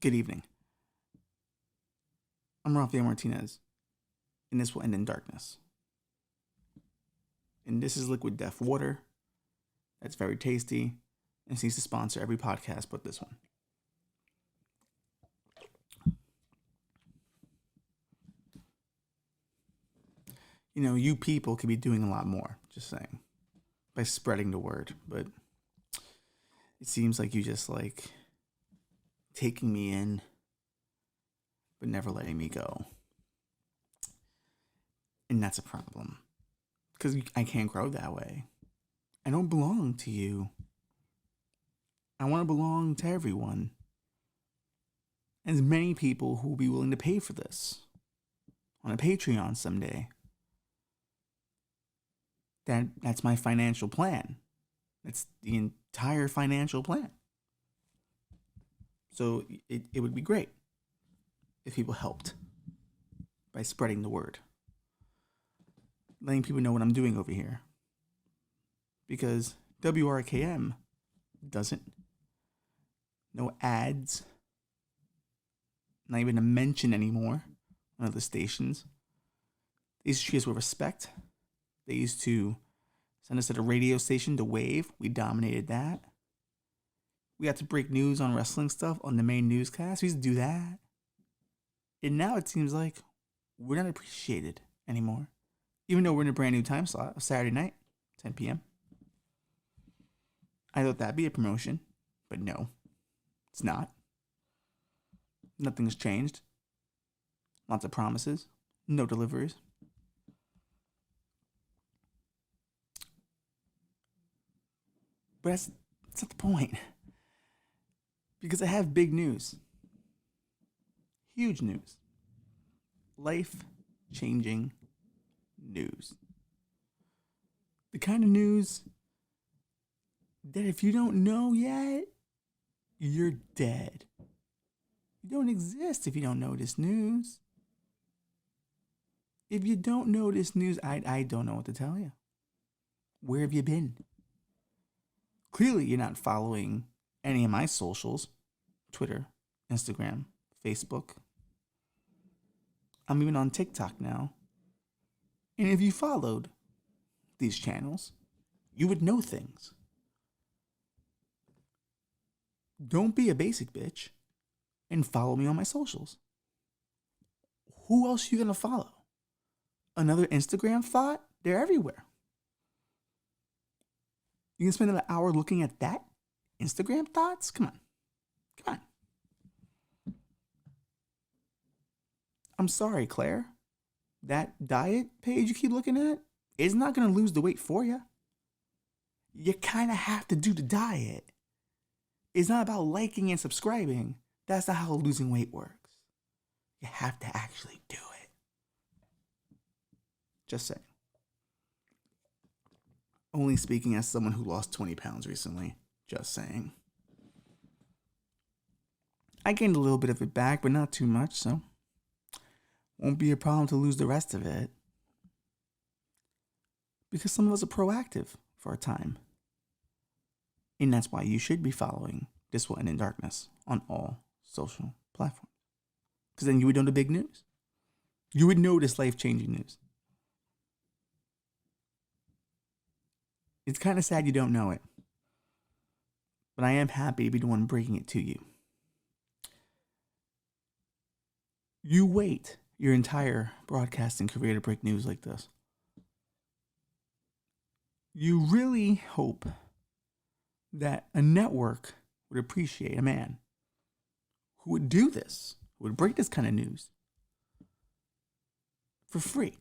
Good evening. I'm Rafael Martinez, and this will end in darkness. And this is liquid death water. That's very tasty and seems to sponsor every podcast but this one. You know, you people could be doing a lot more, just saying, by spreading the word. But it seems like you just like taking me in, but never letting me go. And that's a problem. Because I can't grow that way. I don't belong to you. I want to belong to everyone. As many people who will be willing to pay for this on a Patreon someday. That's my financial plan. That's the entire financial plan. So it would be great if people helped by spreading the word. Letting people know what I'm doing over here. Because WRKM doesn't. No ads. Not even a mention anymore on other stations. They used to treat us with respect. They used to send us to the radio station to wave. We dominated that. We got to break news on wrestling stuff on the main newscast. We used to do that. And now it seems like we're not appreciated anymore. Even though we're in a brand new time slot of Saturday night, 10 p.m. I thought that'd be a promotion, but no, it's not. Nothing's changed. Lots of promises, no deliveries. But that's not the point. Because I have big news. Huge news. Life-changing news. The kind of news that if you don't know yet, you're dead. You don't exist if you don't know this news. If you don't know this news, I don't know what to tell you. Where have you been? Clearly, you're not following any of my socials. Twitter, Instagram, Facebook. I'm even on TikTok now. And if you followed these channels, you would know things. Don't be a basic bitch and follow me on my socials. Who else are you going to follow? Another Instagram thought? They're everywhere. You can spend an hour looking at that? Instagram thoughts? Come on. Come on. I'm sorry, Claire. That diet page you keep looking at is not going to lose the weight for you. You kind of have to do the diet. It's not about liking and subscribing. That's not how losing weight works. You have to actually do it. Just saying. Only speaking as someone who lost 20 pounds recently. Just saying. I gained a little bit of it back, but not too much, so won't be a problem to lose the rest of it. Because some of us are proactive for a time. And that's why you should be following This Will End in Darkness on all social platforms. Because then you would know the big news. You would know this life-changing news. It's kind of sad you don't know it. But I am happy to be the one breaking it to you. You wait your entire broadcasting career to break news like this. You really hope that a network would appreciate a man who would do this, who would break this kind of news for free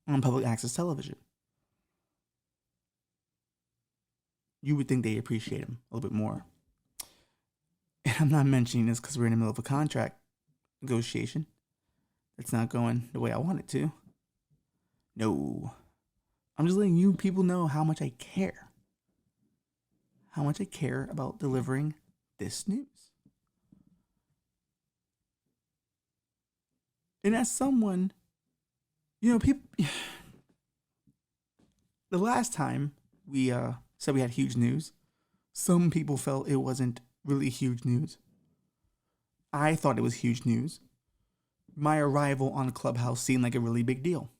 on public access television. You would think they appreciate him a little bit more. And I'm not mentioning this because we're in the middle of a contract negotiation that's not going the way I want it to. No. I'm just letting you people know how much I care. How much I care about delivering this news. And as someone, people, the last time we said we had huge news, some people felt it wasn't really huge news. I thought it was huge news. My arrival on Clubhouse seemed like a really big deal.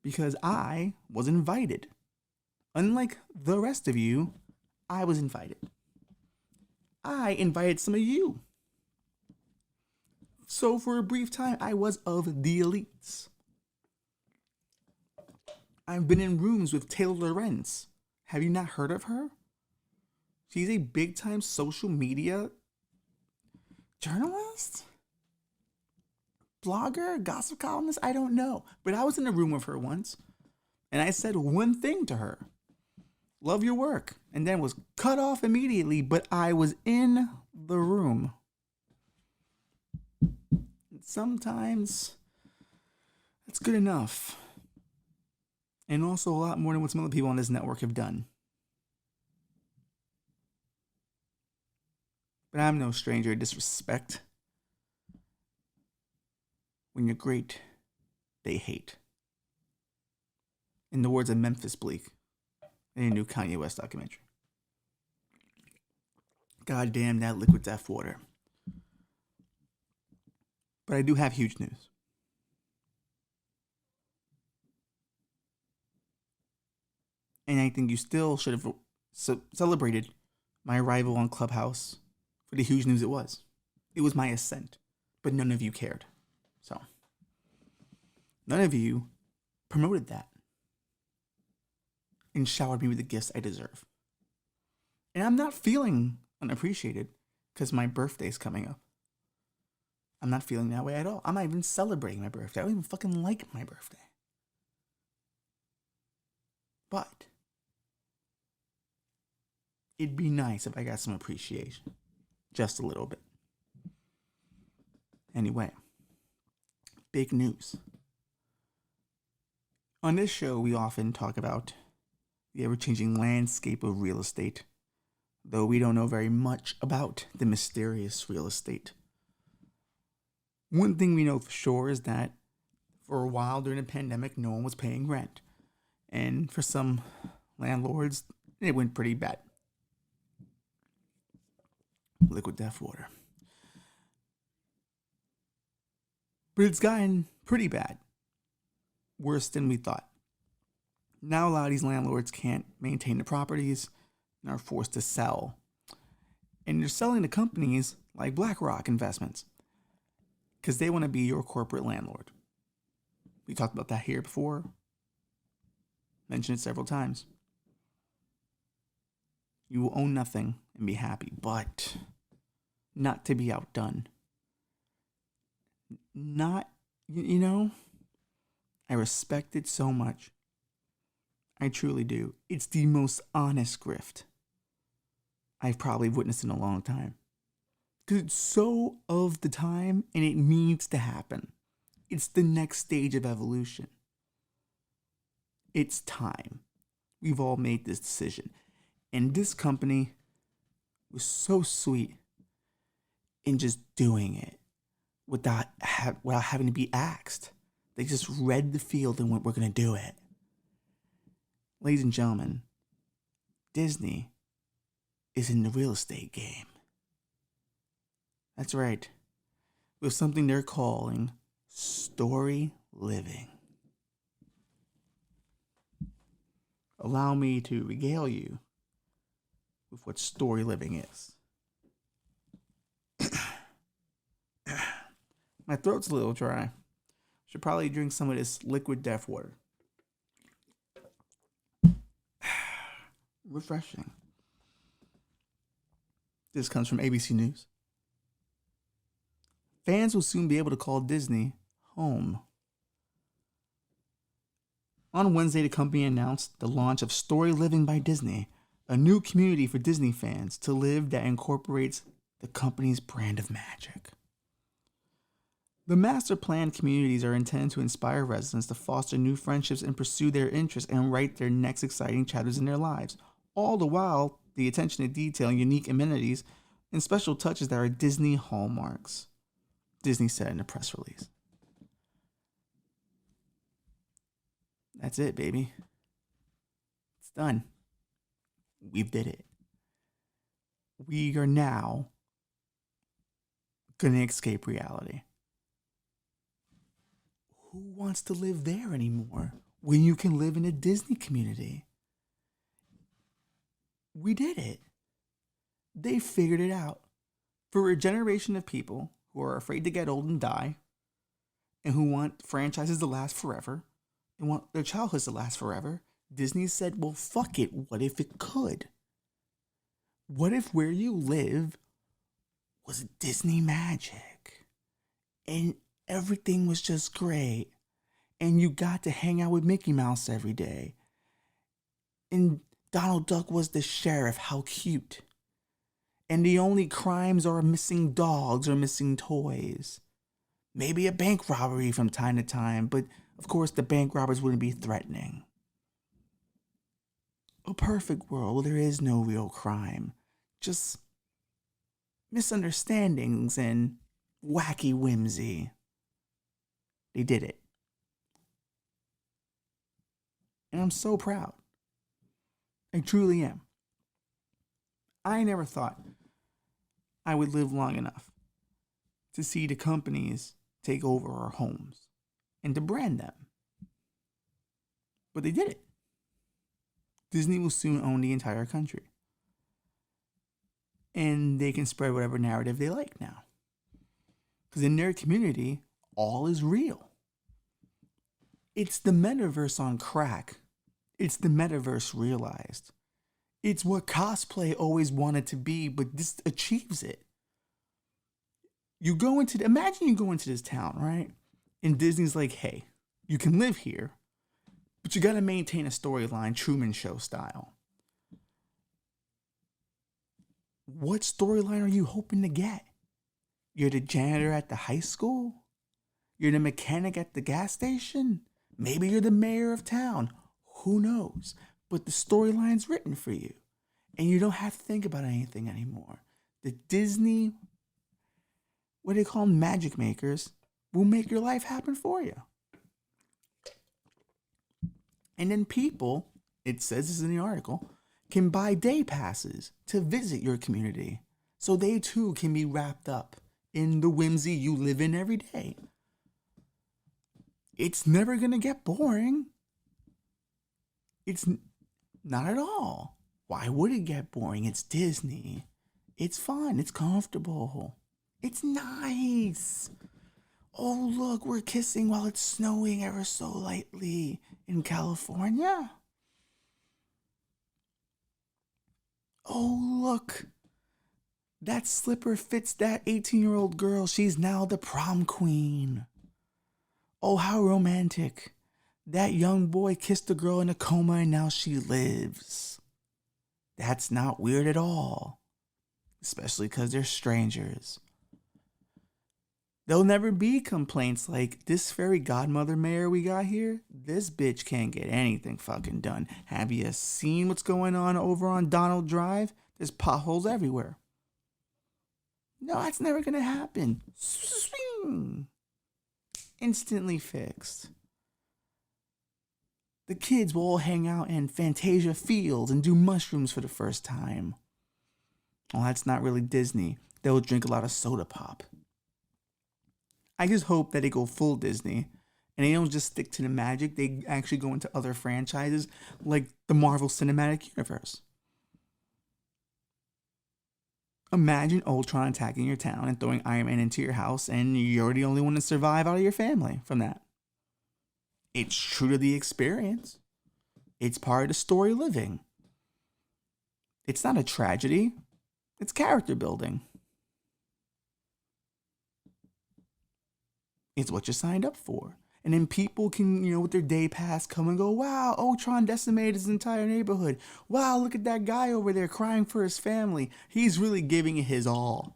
Because I was invited. Unlike the rest of you, I was invited. I invited some of you. So for a brief time, I was of the elites. I've been in rooms with Taylor Lorenz. Have you not heard of her? She's a big-time social media journalist? Blogger? Gossip columnist? I don't know. But I was in a room with her once, and I said one thing to her. Love your work. And then was cut off immediately, but I was in the room. Sometimes that's good enough. And also a lot more than what some other people on this network have done. But I'm no stranger to disrespect. When you're great, they hate. In the words of Memphis Bleak in a new Kanye West documentary. God damn that liquid death water. But I do have huge news. And I think you still should have celebrated my arrival on Clubhouse for the huge news it was. It was my ascent, but none of you cared. So, none of you promoted that and showered me with the gifts I deserve. And I'm not feeling unappreciated because my birthday's coming up. I'm not feeling that way at all. I'm not even celebrating my birthday. I don't even fucking like my birthday. But it'd be nice if I got some appreciation. Just a little bit. Anyway, big news. On this show, we often talk about the ever-changing landscape of real estate, though we don't know very much about the mysterious real estate. One thing we know for sure is that for a while during the pandemic, no one was paying rent. And for some landlords, it went pretty bad. Liquid death water. But it's gotten pretty bad. Worse than we thought. Now a lot of these landlords can't maintain the properties and are forced to sell. And they're selling to companies like BlackRock Investments because they want to be your corporate landlord. We talked about that here before. Mentioned it several times. You will own nothing and be happy, but not to be outdone. Not, I respect it so much. I truly do. It's the most honest grift I've probably witnessed in a long time. Because it's so of the time and it needs to happen. It's the next stage of evolution. It's time. We've all made this decision. And this company was so sweet in just doing it without having to be asked. They just read the field and went, we're going to do it. Ladies and gentlemen, Disney is in the real estate game. That's right. With something they're calling story living. Allow me to regale you with what story living is. My throat's a little dry. Should probably drink some of this liquid death water. Refreshing. This comes from ABC News. Fans will soon be able to call Disney home. On Wednesday, the company announced the launch of Story Living by Disney, a new community for Disney fans to live that incorporates the company's brand of magic. The master planned communities are intended to inspire residents to foster new friendships and pursue their interests and write their next exciting chapters in their lives, all the while the attention to detail, unique amenities, and special touches that are Disney hallmarks, Disney said in a press release. That's it, baby. It's done. We did it. we are now going to escape reality. Who wants to live there anymore when you can live in a Disney community? We did it. They figured it out. For a generation of people who are afraid to get old and die, and who want franchises to last forever, and want their childhoods to last forever, Disney said, well, fuck it. What if it could? What if where you live was Disney magic? And everything was just great. And you got to hang out with Mickey Mouse every day. And Donald Duck was the sheriff. How cute. And the only crimes are missing dogs or missing toys. Maybe a bank robbery from time to time, but of course the bank robbers wouldn't be threatening. A perfect world where there is no real crime. Just misunderstandings and wacky whimsy. They did it. And I'm so proud. I truly am. I never thought I would live long enough to see the companies take over our homes and to brand them. But they did it. Disney will soon own the entire country. And they can spread whatever narrative they like now. Because in their community, all is real. It's the metaverse on crack. It's the metaverse realized. It's what cosplay always wanted to be, but this achieves it. Imagine you go into this town, right? And Disney's like, hey, you can live here, but you gotta maintain a storyline, Truman Show style. What storyline are you hoping to get? You're the janitor at the high school? You're the mechanic at the gas station? Maybe you're the mayor of town. Who knows? But the storyline's written for you. And you don't have to think about anything anymore. The Disney, what they call them, magic makers, will make your life happen for you. And then people, it says this in the article, can buy day passes to visit your community. So they too can be wrapped up in the whimsy you live in every day. It's never going to get boring. It's not at all. Why would it get boring? It's Disney. It's fun. It's comfortable. It's nice. Oh, look, we're kissing while it's snowing ever so lightly in California. Oh, look. That slipper fits that 18-year-old girl. She's now the prom queen. Oh, how romantic. That young boy kissed a girl in a coma and now she lives. That's not weird at all. Especially because they're strangers. There'll never be complaints like, this fairy godmother mayor we got here, this bitch can't get anything fucking done. Have you seen what's going on over on Donald Drive? There's potholes everywhere. No, that's never gonna happen. Swing. Instantly fixed. The kids will all hang out in Fantasia Fields and do mushrooms for the first time. Well, that's not really Disney. They'll drink a lot of soda pop. I just hope that they go full Disney and they don't just stick to the magic. They actually go into other franchises like the Marvel Cinematic Universe. Imagine Ultron attacking your town and throwing Iron Man into your house, and you're the only one to survive out of your family from that. It's true to the experience. It's part of the story living. It's not a tragedy. It's character building. It's what you signed up for. And then people can, with their day pass come and go, wow, Ultron decimated his entire neighborhood. Wow, look at that guy over there crying for his family. He's really giving it his all.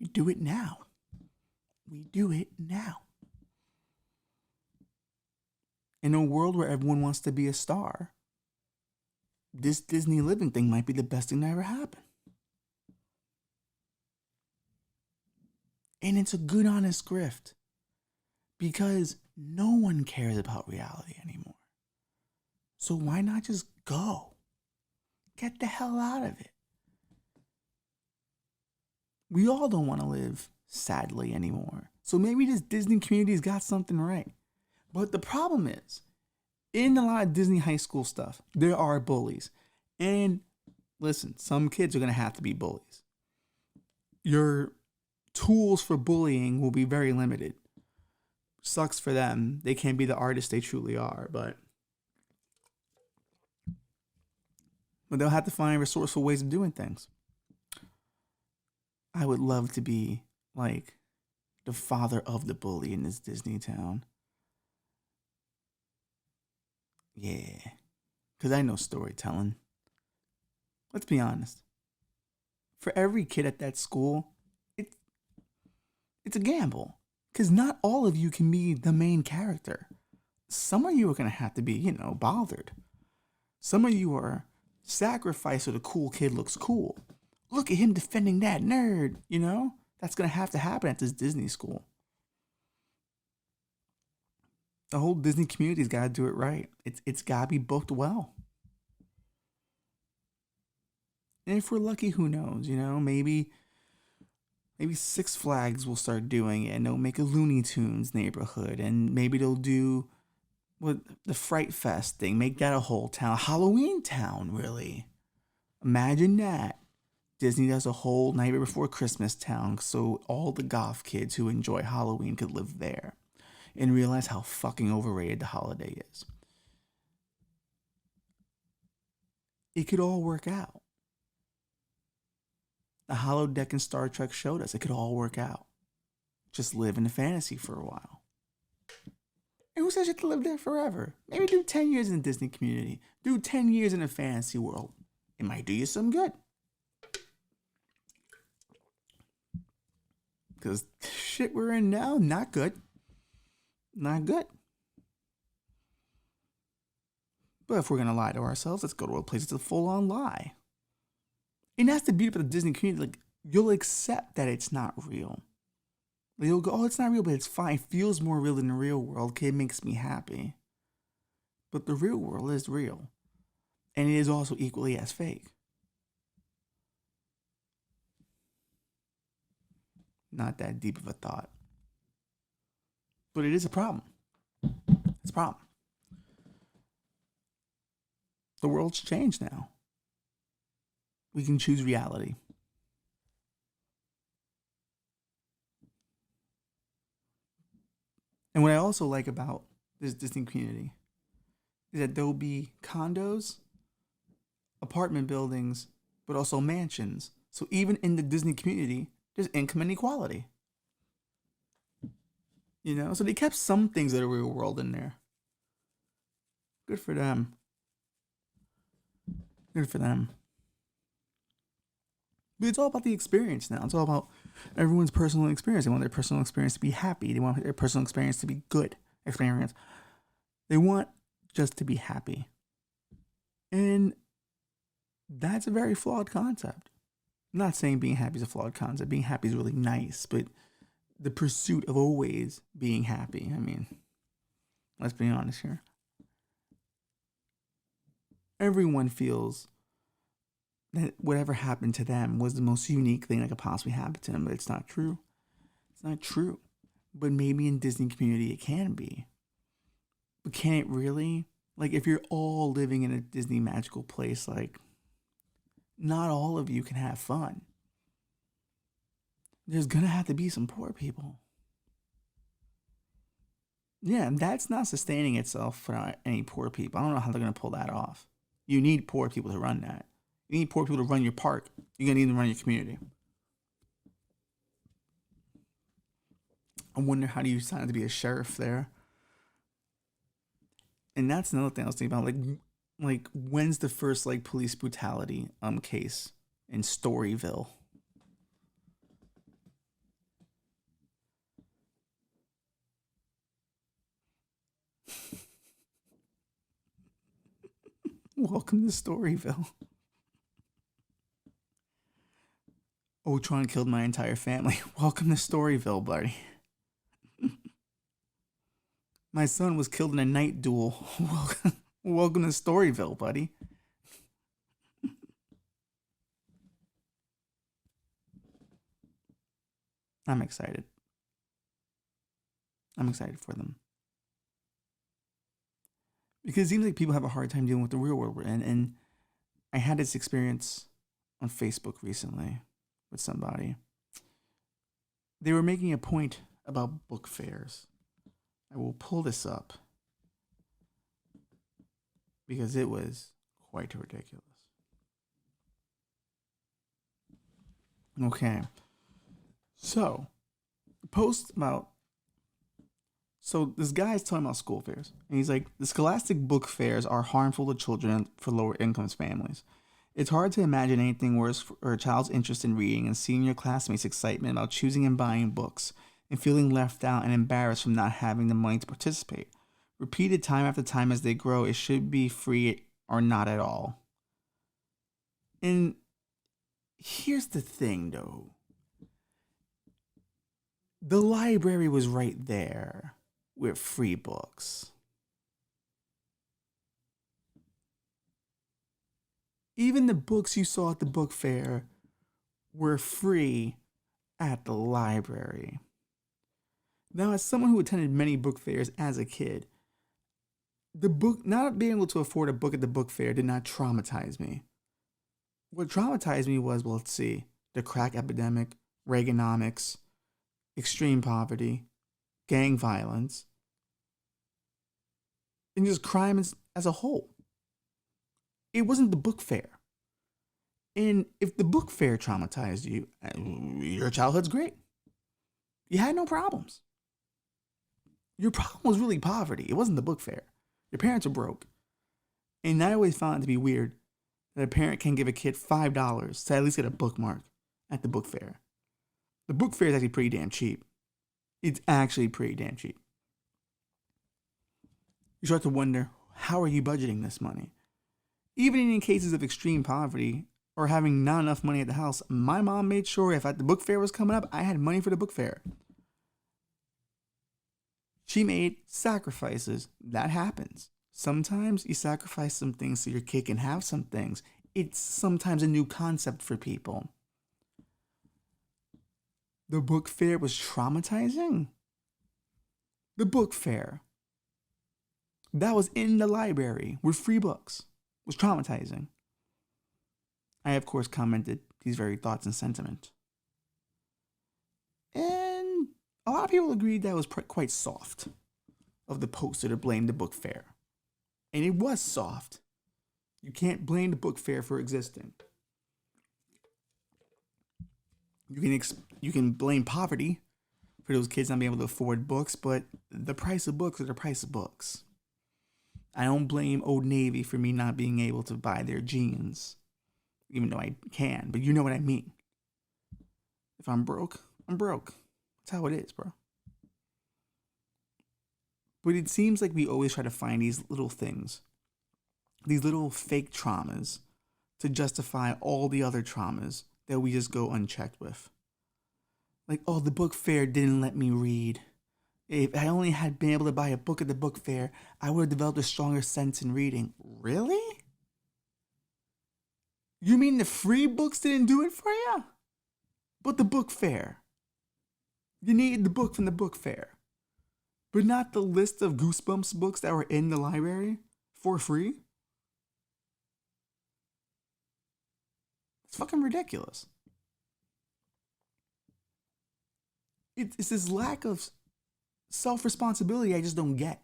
We do it now. We do it now. In a world where everyone wants to be a star, this Disney living thing might be the best thing that ever happened. And it's a good, honest grift. Because No one cares about reality anymore. So why not just go? Get the hell out of it. We all don't want to live sadly anymore. So maybe this Disney community's got something right. But the problem is, in a lot of Disney high school stuff, there are bullies. And listen, some kids are going to have to be bullies. Your tools for bullying will be very limited. Sucks for them. They can't be the artists they truly are, but they'll have to find resourceful ways of doing things. I would love to be like the father of the bully in this Disney town. Yeah, because I know storytelling. Let's be honest. For every kid at that school, it's a gamble. Because not all of you can be the main character. Some of you are going to have to be, bothered. Some of you are sacrificed so the cool kid looks cool. Look at him defending that nerd, That's going to happen at this Disney school. The whole Disney community's got to do it right. It's got to be booked well. And if we're lucky, who knows? Maybe Six Flags will start doing it, and they'll make a Looney Tunes neighborhood, and maybe they'll do the Fright Fest thing, make that a whole town, Halloween town, really. Imagine that. Disney does a whole Nightmare Before Christmas town, so all the goth kids who enjoy Halloween could live there and realize how fucking overrated the holiday is. It could all work out. The holodeck in Star Trek showed us it could all work out. Just live in the fantasy for a while. And who says you have to live there forever? Maybe do 10 years in the Disney community. Do 10 years in a fantasy world. It might do you some good. Because shit we're in now, not good. Not good. But if we're going to lie to ourselves, let's go to a place that's a full-on lie. And that's the beauty of the Disney community. Like, you'll accept that it's not real. Like, you'll go, oh, it's not real, but it's fine. It feels more real than the real world. Okay, it makes me happy. But the real world is real. And it is also equally as fake. Not that deep of a thought. But it is a problem. It's a problem. The world's changed now. We can choose reality. And what I also like about this Disney community is that there'll be condos, apartment buildings, but also mansions. So even in the Disney community, there's income inequality. So they kept some things of the real world in there. Good for them. Good for them. But it's all about the experience now. It's all about everyone's personal experience. They want their personal experience to be happy. They want their personal experience to be good experience. They want just to be happy. And that's a very flawed concept. I'm not saying being happy is a flawed concept. Being happy is really nice, but the pursuit of always being happy, let's be honest here. Everyone feels that whatever happened to them was the most unique thing that could possibly happen to them, but it's not true. It's not true. But maybe in Disney community it can be. But can it really? Like, if you're all living in a Disney magical place, like, not all of you can have fun. There's gonna have to be some poor people. Yeah, and that's not sustaining itself for any poor people. I don't know how they're gonna pull that off. You need poor people to run that. You need poor people to run your park. You're gonna need them to run your community. I wonder, how do you sign up to be a sheriff there? And that's another thing I was thinking about. Like when's the first police brutality case in Storyville? Welcome to Storyville. Ultron killed my entire family. Welcome to Storyville, buddy. My son was killed in a night duel. Welcome to Storyville, buddy. I'm excited. I'm excited for them. Because it seems like people have a hard time dealing with the real world we're in. And I had this experience on Facebook recently with somebody. They were making a point about book fairs. I will pull this up because it was quite ridiculous. Okay. So, post about. So, this guy's talking about school fairs. And he's like, the scholastic book fairs are harmful to children for lower income families. It's hard to imagine anything worse for a child's interest in reading and seeing your classmates' excitement about choosing and buying books and feeling left out and embarrassed from not having the money to participate. Repeated time after time as they grow, it should be free or not at all. And here's the thing, though. The library was right there with free books. Even the books you saw at the book fair were free at the library. Now, as someone who attended many book fairs as a kid, the book, not being able to afford a book at the book fair did not traumatize me. What traumatized me was, well, let's see, the crack epidemic, Reaganomics, extreme poverty, gang violence, and just crime as a whole. It wasn't the book fair. And if the book fair traumatized you, your childhood's great. You had no problems. Your problem was really poverty. It wasn't the book fair. Your parents were broke. And I always found it to be weird that a parent can give a kid $5 to at least get a bookmark at the book fair. The book fair is actually pretty damn cheap. It's actually pretty damn cheap. You start to wonder, how are you budgeting this money? Even in cases of extreme poverty or having not enough money at the house, my mom made sure if the book fair was coming up, I had money for the book fair. She made sacrifices. That happens. Sometimes you sacrifice some things so your kid can have some things. It's sometimes a new concept for people. The book fair was traumatizing. The book fair that was in the library with free books was traumatizing. I, of course, commented these very thoughts and sentiment. And a lot of people agreed that was quite soft of the poster to blame the book fair. And it was soft. You can't blame the book fair for existing. You can blame poverty for those kids not being able to afford books, but the price of books are the price of books. I don't blame Old Navy for me not being able to buy their jeans, even though I can, but you know what I mean. If I'm broke, I'm broke. That's how it is, bro. But it seems like we always try to find these little things, these little fake traumas, to justify all the other traumas that we just go unchecked with. Like, oh, the book fair didn't let me read. If I only had been able to buy a book at the book fair, I would have developed a stronger sense in reading. Really? You mean the free books didn't do it for you? But the book fair. You needed the book from the book fair. But not the list of Goosebumps books that were in the library for free? It's fucking ridiculous. It's this lack of self-responsibility I just don't get.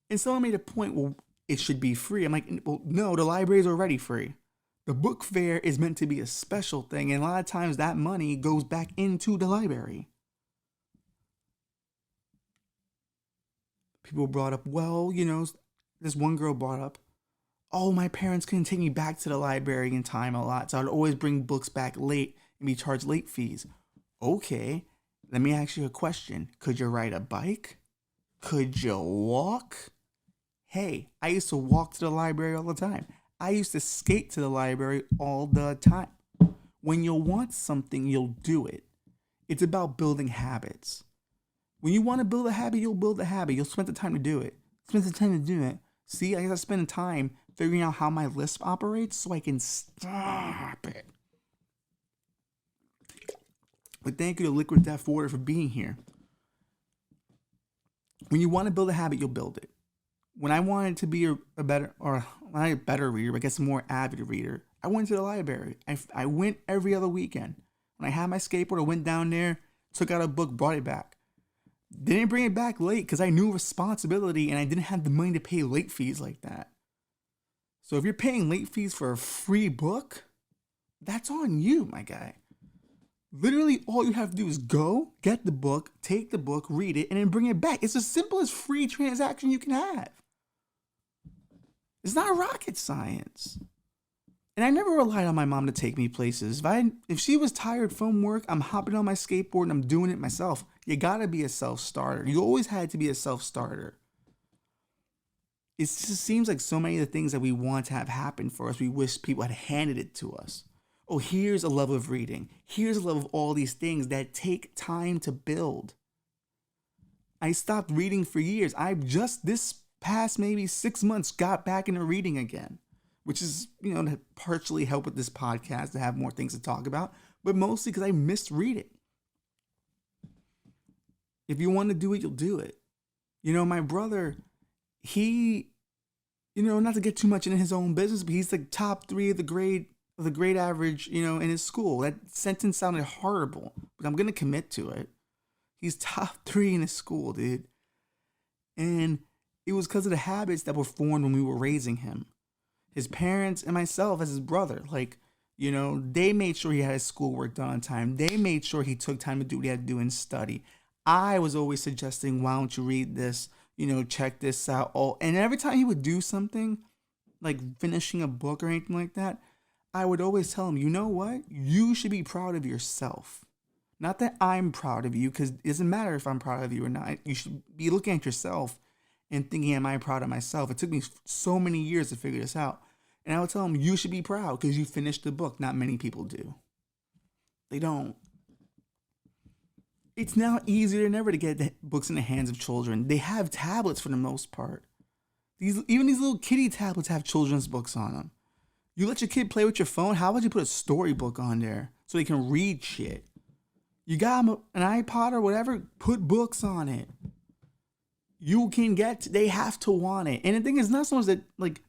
And someone made a point, well, it should be free. I'm like, well, no, the library is already free. The book fair is meant to be a special thing, and a lot of times that money goes back into the library. People brought up, well, this one girl brought up, oh, my parents couldn't take me back to the library in time a lot, so I'd always bring books back late and be charged late fees. Okay, let me ask you a question. Could you ride a bike? Could you walk? Hey, I used to walk to the library all the time. I used to skate to the library all the time. When you'll want something, you'll do it. It's about building habits. When you want to build a habit, you'll build a habit. You'll spend the time to do it. Spend the time to do it. See, I gotta spend time figuring out how my Lisp operates so I can stop it. But thank you to Liquid Death Water for being here. When you want to build a habit, you'll build it. When I wanted to be a better, or not a better reader, but I guess a more avid reader, I went to the library. I went every other weekend. When I had my skateboard, I went down there, took out a book, brought it back. Didn't bring it back late because I knew responsibility and I didn't have the money to pay late fees like that. So if you're paying late fees for a free book, that's on you, my guy. Literally, all you have to do is go, get the book, take the book, read it, and then bring it back. It's the simplest free transaction you can have. It's not rocket science. And I never relied on my mom to take me places. If she was tired from work, I'm hopping on my skateboard and I'm doing it myself. You gotta be a self-starter. You always had to be a self-starter. It just seems like so many of the things that we want to have happen for us, we wish people had handed it to us. Oh, here's a love of reading. Here's a love of all these things that take time to build. I stopped reading for years. I've just this past maybe 6 months got back into reading again, which is, to partially help with this podcast to have more things to talk about, but mostly because I missed reading. If you want to do it, you'll do it. My brother, he, not to get too much into his own business, but he's like top 3 of the grade average, in his school. That sentence sounded horrible, but I'm going to commit to it. He's top 3 in his school, dude. And it was because of the habits that were formed when we were raising him. His parents and myself as his brother, they made sure he had his schoolwork done on time. They made sure he took time to do what he had to do and study. I was always suggesting, why don't you read this? Check this out. And every time he would do something, like finishing a book or anything like that, I would always tell him, you know what? You should be proud of yourself. Not that I'm proud of you, because it doesn't matter if I'm proud of you or not. You should be looking at yourself and thinking, am I proud of myself? It took me so many years to figure this out. And I would tell him, you should be proud because you finished the book. Not many people do. They don't. It's now easier than ever to get books in the hands of children. They have tablets for the most part. Even these little kiddie tablets have children's books on them. You let your kid play with your phone, how about you put a storybook on there so they can read shit? You got them an iPod or whatever, put books on it. They have to want it. And the thing is, not so much that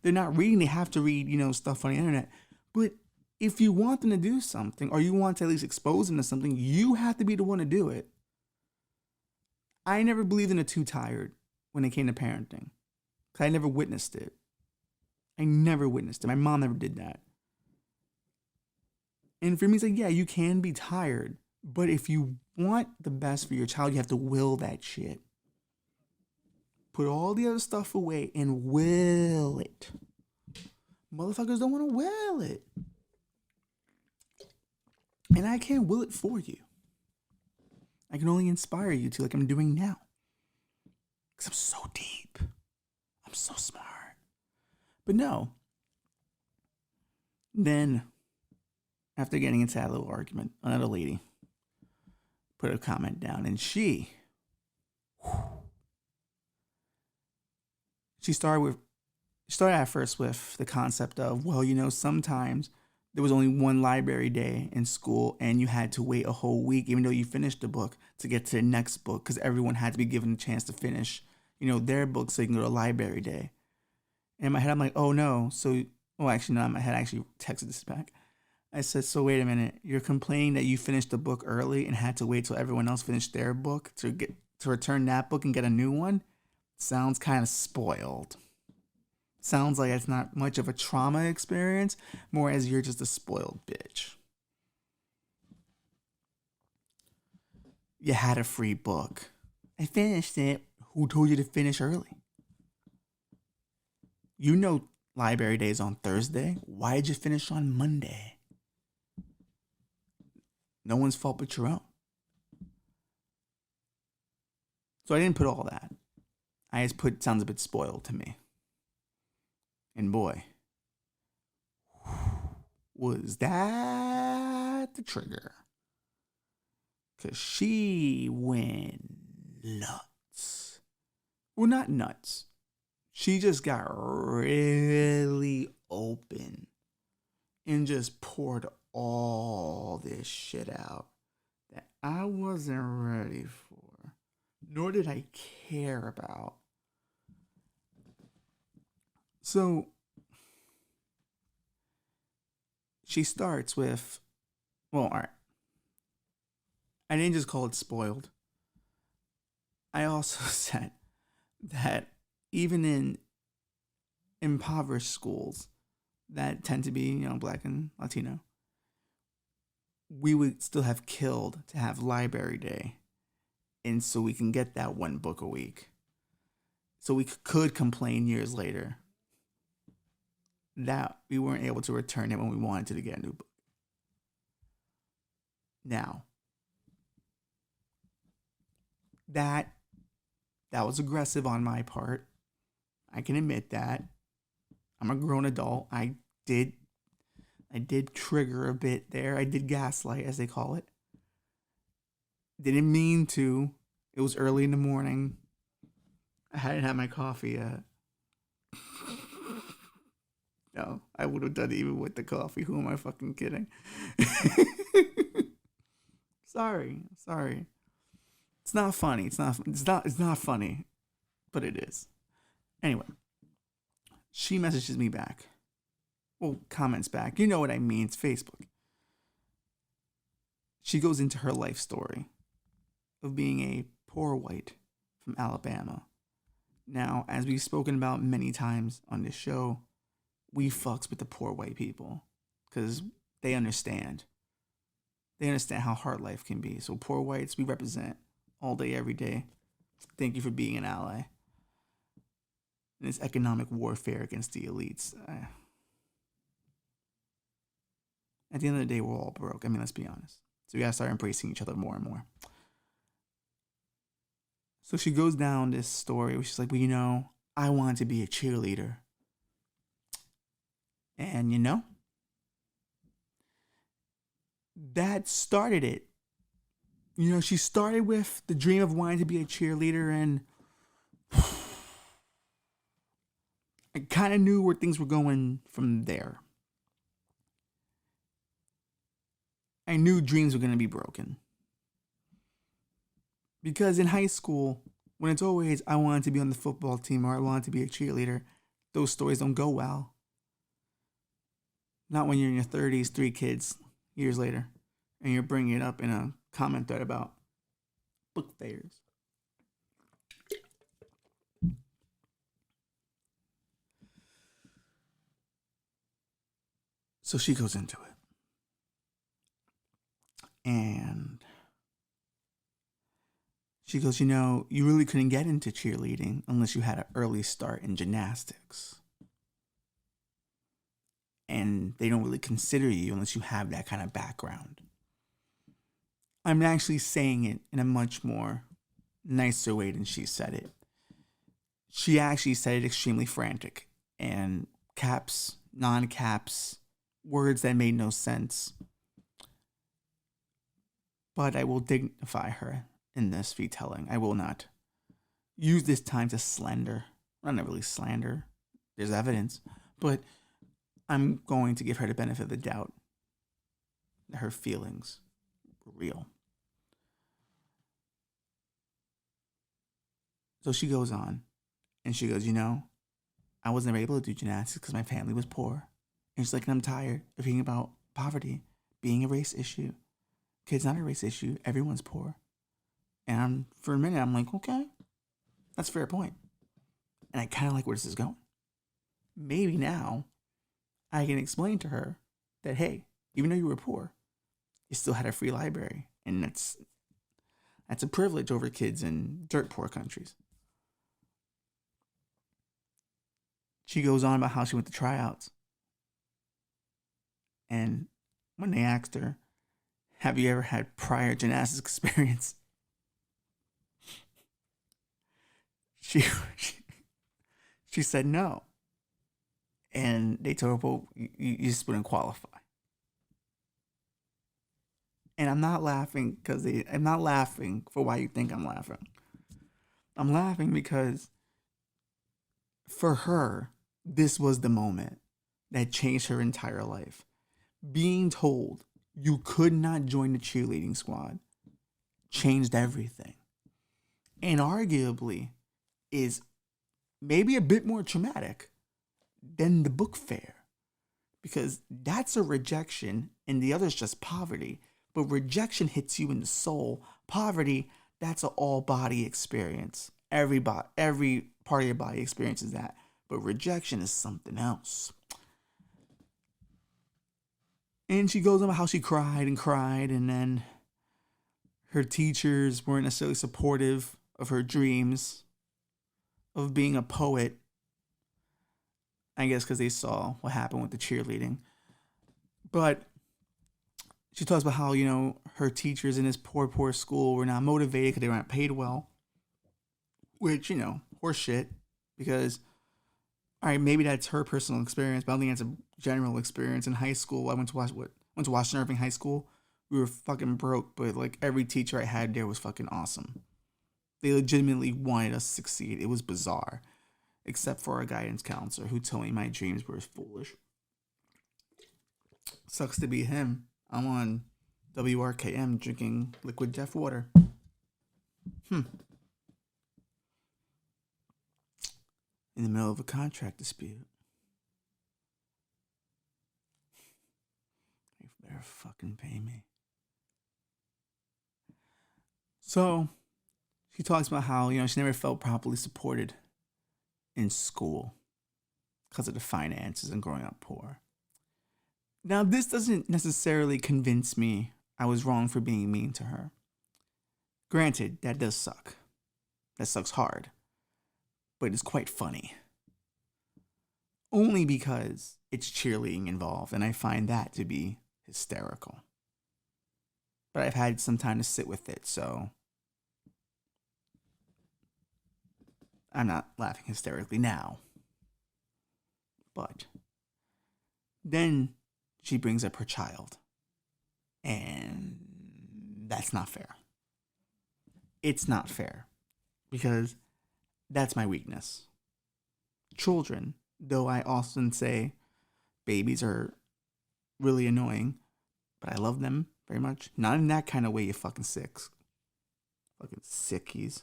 they're not reading, they have to read, stuff on the internet. But if you want them to do something, or you want to at least expose them to something, you have to be the one to do it. I never believed in the too tired when it came to parenting, because I never witnessed it. My mom never did that. And for me, it's like, yeah, you can be tired, but if you want the best for your child, you have to will that shit. Put all the other stuff away and will it. Motherfuckers don't want to will it. And I can't will it for you. I can only inspire you to, like I'm doing now. Because I'm so deep. I'm so smart. But no. Then, after getting into that little argument, another lady put a comment down, and she started at first with the concept of, well, sometimes there was only one library day in school and you had to wait a whole week, even though you finished the book, to get to the next book, because everyone had to be given a chance to finish, their book so you can go to library day. And in my head, I'm like, oh no. Actually, no, in my head, I actually texted this back. I said, so wait a minute, you're complaining that you finished the book early and had to wait till everyone else finished their book to return that book and get a new one? Sounds kind of spoiled. Sounds like it's not much of a trauma experience, more as you're just a spoiled bitch. You had a free book. I finished it. Who told you to finish early? Library day is on Thursday. Why did you finish on Monday? No one's fault but your own. So I didn't put all that. I just put sounds a bit spoiled to me. And boy, was that the trigger. Because she went nuts. Well, not nuts. She just got really open and just poured all this shit out that I wasn't ready for, nor did I care about. So she starts with, well, all right. I didn't just call it spoiled. I also said that even in impoverished schools that tend to be, Black and Latino, we would still have killed to have library day. And so we can get that one book a week. So we could complain years later that we weren't able to return it when we wanted to get a new book. Now, that was aggressive on my part. I can admit that. I'm a grown adult. I did trigger a bit there. I did gaslight, as they call it. Didn't mean to. It was early in the morning. I hadn't had my coffee yet. No, I would have done it even with the coffee. Who am I fucking kidding? Sorry. It's not funny. It's not funny, but it is. Anyway, she messages me back. Well, comments back. You know what I mean. It's Facebook. She goes into her life story of being a poor white from Alabama. Now, as we've spoken about many times on this show, we fucks with the poor white people because they understand. They understand how hard life can be. So poor whites, we represent all day, every day. Thank you for being an ally. And it's economic warfare against the elites. At the end of the day, we're all broke. I mean, let's be honest. So we gotta start embracing each other more and more. So she goes down this story where she's like, well, I wanted to be a cheerleader. And that started it. She started with the dream of wanting to be a cheerleader, and I kind of knew where things were going from there. I knew dreams were going to be broken. Because in high school, when it's always, I wanted to be on the football team or I wanted to be a cheerleader, those stories don't go well. Not when you're in your 30s, 3 kids, years later, and you're bringing it up in a comment thread about book fairs. So she goes into it. And she goes, you really couldn't get into cheerleading unless you had an early start in gymnastics. And they don't really consider you unless you have that kind of background. I'm actually saying it in a much more nicer way than she said it. She actually said it extremely frantic. And caps, non-caps, words that made no sense. But I will dignify her in this retelling. I will not use this time to slander. Well, not really slander. There's evidence. But I'm going to give her the benefit of the doubt that her feelings were real. So she goes on and she goes, I was never able to do gymnastics because my family was poor. And she's like, and I'm tired of hearing about poverty being a race issue. It's not a race issue. Everyone's poor. And for a minute, I'm like, okay, that's a fair point. And I kind of like where this is going. Maybe now I can explain to her that, hey, even though you were poor, you still had a free library. And that's a privilege over kids in dirt poor countries. She goes on about how she went to tryouts. And when they asked her, have you ever had prior gymnastics experience? She said no. And they told her, well, you just wouldn't qualify. And I'm not laughing I'm not laughing for why you think I'm laughing. I'm laughing because for her, this was the moment that changed her entire life. Being told you could not join the cheerleading squad changed everything. And arguably is maybe a bit more traumatic than the book fair. Because that's a rejection and the other's just poverty. But rejection hits you in the soul. Poverty, that's an all body experience. Every part of your body experiences that. But rejection is something else. And she goes on about how she cried, and then her teachers weren't necessarily supportive of her dreams of being a poet. I guess because they saw what happened with the cheerleading. But she talks about how, her teachers in this poor school were not motivated because they weren't paid well. Which, horse shit. Because, all right, maybe that's her personal experience, but I don't think that's a general experience. In high school, I went to Washington Irving High School. We were fucking broke, but like every teacher I had there was fucking awesome. They legitimately wanted us to succeed. It was bizarre. Except for our guidance counselor who told me my dreams were foolish. Sucks to be him. I'm on WRKM drinking liquid death water. In the middle of a contract dispute. They better fucking pay me. So, she talks about how, she never felt properly supported in school because of the finances and growing up poor. Now, this doesn't necessarily convince me I was wrong for being mean to her. Granted, that does suck. That sucks hard. But it's quite funny. Only because it's cheerleading involved, and I find that to be hysterical. But I've had some time to sit with it, so I'm not laughing hysterically now. But then she brings up her child. And that's not fair. It's not fair. Because that's my weakness. Children, though I often say babies are really annoying, but I love them very much. Not in that kind of way, you fucking sicks. Fucking sickies.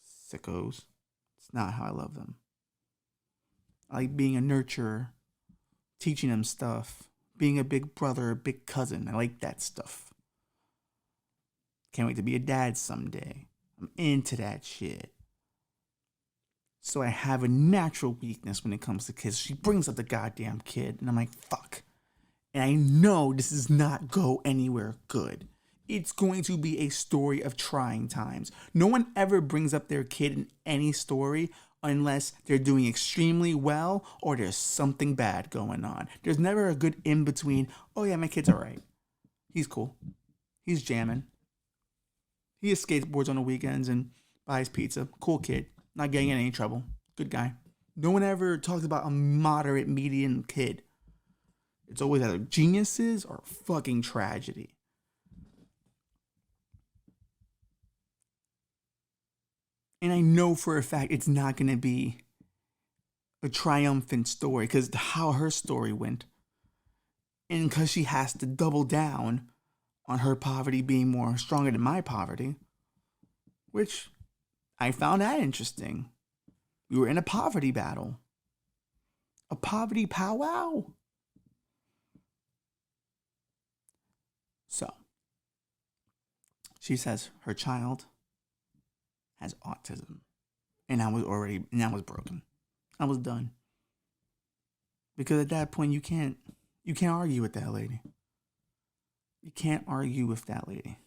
Sickos. It's not how I love them. I like being a nurturer, teaching them stuff, being a big brother, a big cousin. I like that stuff. Can't wait to be a dad someday. I'm into that shit. So I have a natural weakness when it comes to kids. She brings up the goddamn kid, and I'm like, fuck. And I know this does not go anywhere good. It's going to be a story of trying times. No one ever brings up their kid in any story unless they're doing extremely well or there's something bad going on. There's never a good in-between, oh yeah, my kid's alright. He's cool. He's jamming. He skateboards on the weekends and buys pizza. Cool kid. Not getting in any trouble. Good guy. No one ever talks about a moderate median kid. It's always either geniuses or fucking tragedy. And I know for a fact it's not going to be a triumphant story because how her story went. And because she has to double down on her poverty being more stronger than my poverty, which I found that interesting. We were in a poverty battle. A poverty powwow. So, she says her child has autism. And I was broken. I was done. Because at that point you can't argue with that lady. You can't argue with that lady.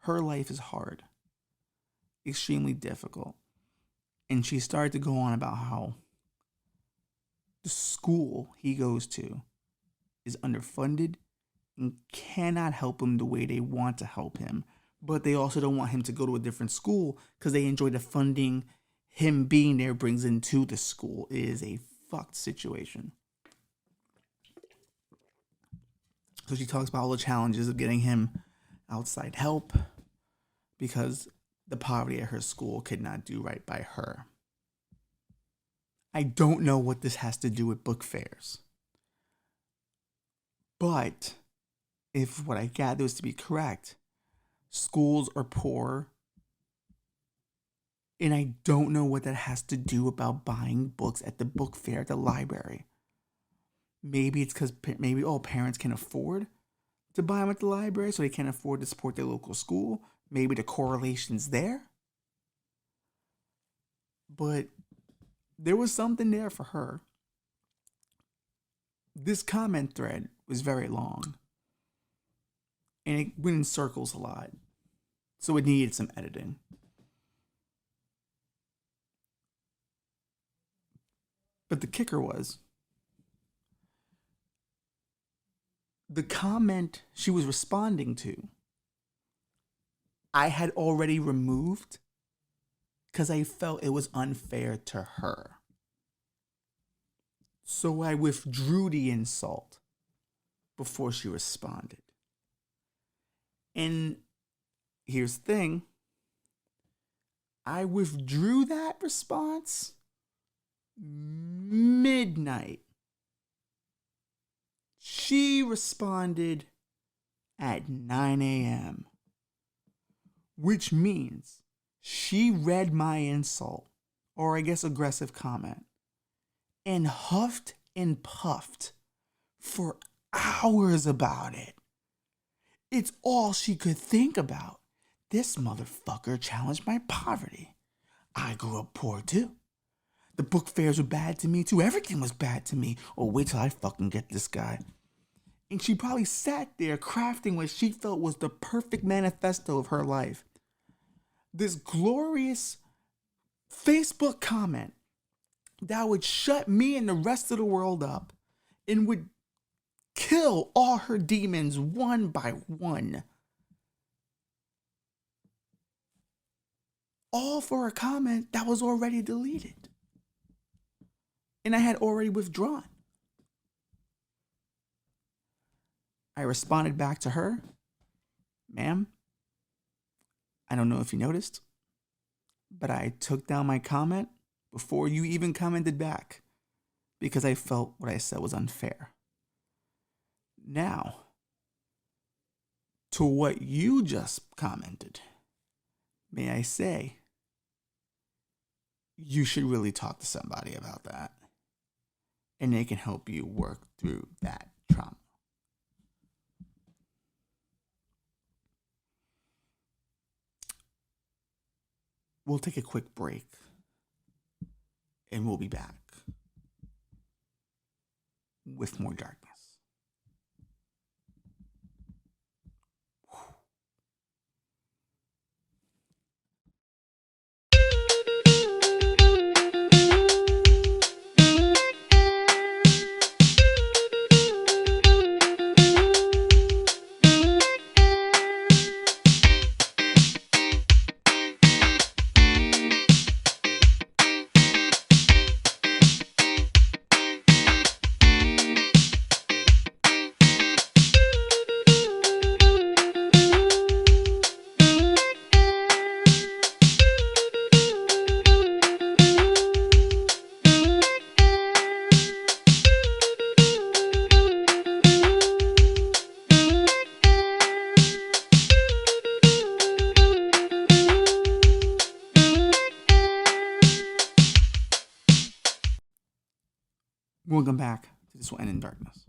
Her life is hard. Extremely difficult. And she started to go on about how the school he goes to is underfunded and cannot help him the way they want to help him. But they also don't want him to go to a different school because they enjoy the funding him being there brings into the school. It is a fucked situation. So she talks about all the challenges of getting him outside help because the poverty at her school could not do right by her. I don't know what this has to do with book fairs. But if what I gather is to be correct, schools are poor. And I don't know what that has to do about buying books at the book fair at the library. Maybe it's because parents can afford to buy them at the library, so they can't afford to support their local school. Maybe the correlation's there. But there was something there for her. This comment thread was very long. And it went in circles a lot. So it needed some editing. But the kicker was, the comment she was responding to, I had already removed because I felt it was unfair to her. So I withdrew the insult before she responded. And here's the thing. I withdrew that response midnight. She responded at 9 a.m., which means she read my insult, or I guess aggressive comment, and huffed and puffed for hours about it. It's all she could think about. This motherfucker challenged my poverty. I grew up poor too. The book fairs were bad to me too. Everything was bad to me. Oh, wait till I fucking get this guy. And she probably sat there crafting what she felt was the perfect manifesto of her life. This glorious Facebook comment that would shut me and the rest of the world up and would kill all her demons one by one. All for a comment that was already deleted. And I had already withdrawn. I responded back to her, ma'am, I don't know if you noticed, but I took down my comment before you even commented back because I felt what I said was unfair. Now, to what you just commented, may I say, you should really talk to somebody about that, and they can help you work through that trauma. We'll take a quick break, and we'll be back with more darkness. We'll come back to This Will End in Darkness.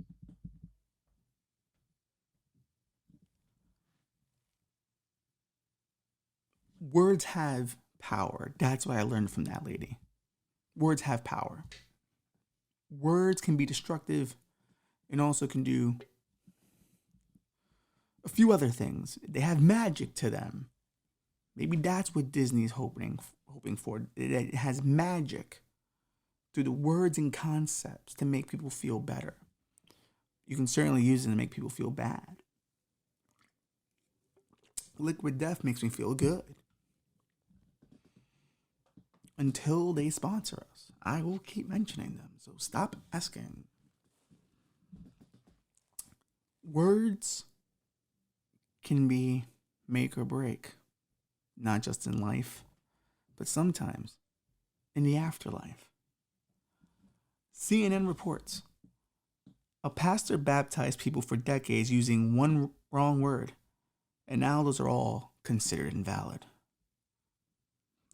Words have power. That's what I learned from that lady. Words have power. Words can be destructive and also can do a few other things. They have magic to them. Maybe that's what Disney's hoping for. It has magic through the words and concepts to make people feel better. You can certainly use it to make people feel bad. Liquid Death makes me feel good. Until they sponsor us, I will keep mentioning them, so stop asking. Words can be make or break. not just in life, but sometimes in the afterlife. CNN reports a pastor baptized people for decades using one wrong word, and now those are all considered invalid.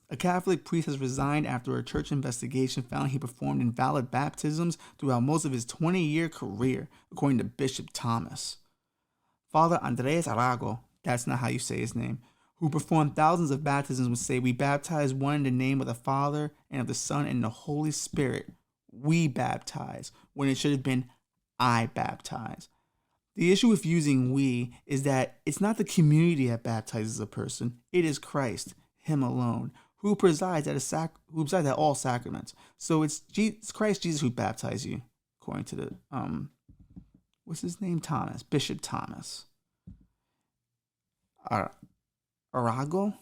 A Catholic priest has resigned after a church investigation found he performed invalid baptisms throughout most of his 20-year career, according to Bishop Thomas. Father Andres Arago, that's not how you say his name, who performed thousands of baptisms, would say, "We baptize one in the name of the Father and of the Son and the Holy Spirit. We baptize," when it should have been, "I baptize." The issue with using "we" is that it's not the community that baptizes a person. It is Christ, him alone, who presides at all sacraments. So it's Christ Jesus who baptized you, according to the what's his name? Thomas, Bishop Thomas. Arago.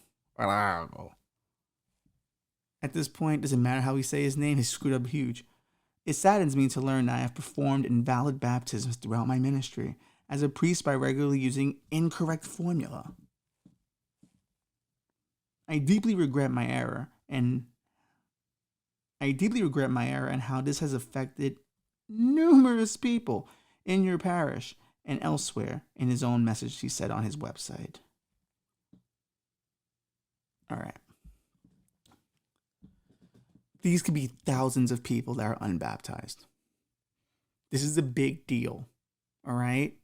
At this point, doesn't matter how we say his name, he's screwed up huge. It saddens me to learn that I have performed invalid baptisms throughout my ministry as a priest by regularly using incorrect formula. I deeply regret my error and how this has affected numerous people in your parish and elsewhere, in his own message he said on his website. All right. These could be thousands of people that are unbaptized. This is a big deal. All right?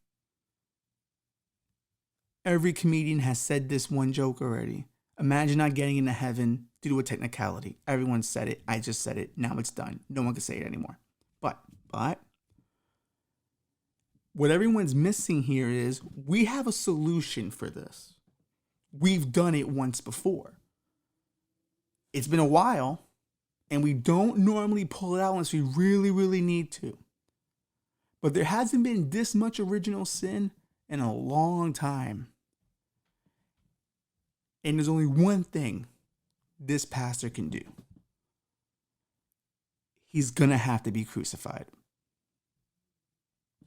Every comedian has said this one joke already. Imagine not getting into heaven due to a technicality. Everyone said it. I just said it. Now it's done. No one can say it anymore. But what everyone's missing here is we have a solution for this. We've done it once before. It's been a while, and we don't normally pull it out unless we really, really need to. But there hasn't been this much original sin in a long time. And there's only one thing this pastor can do. He's gonna have to be crucified.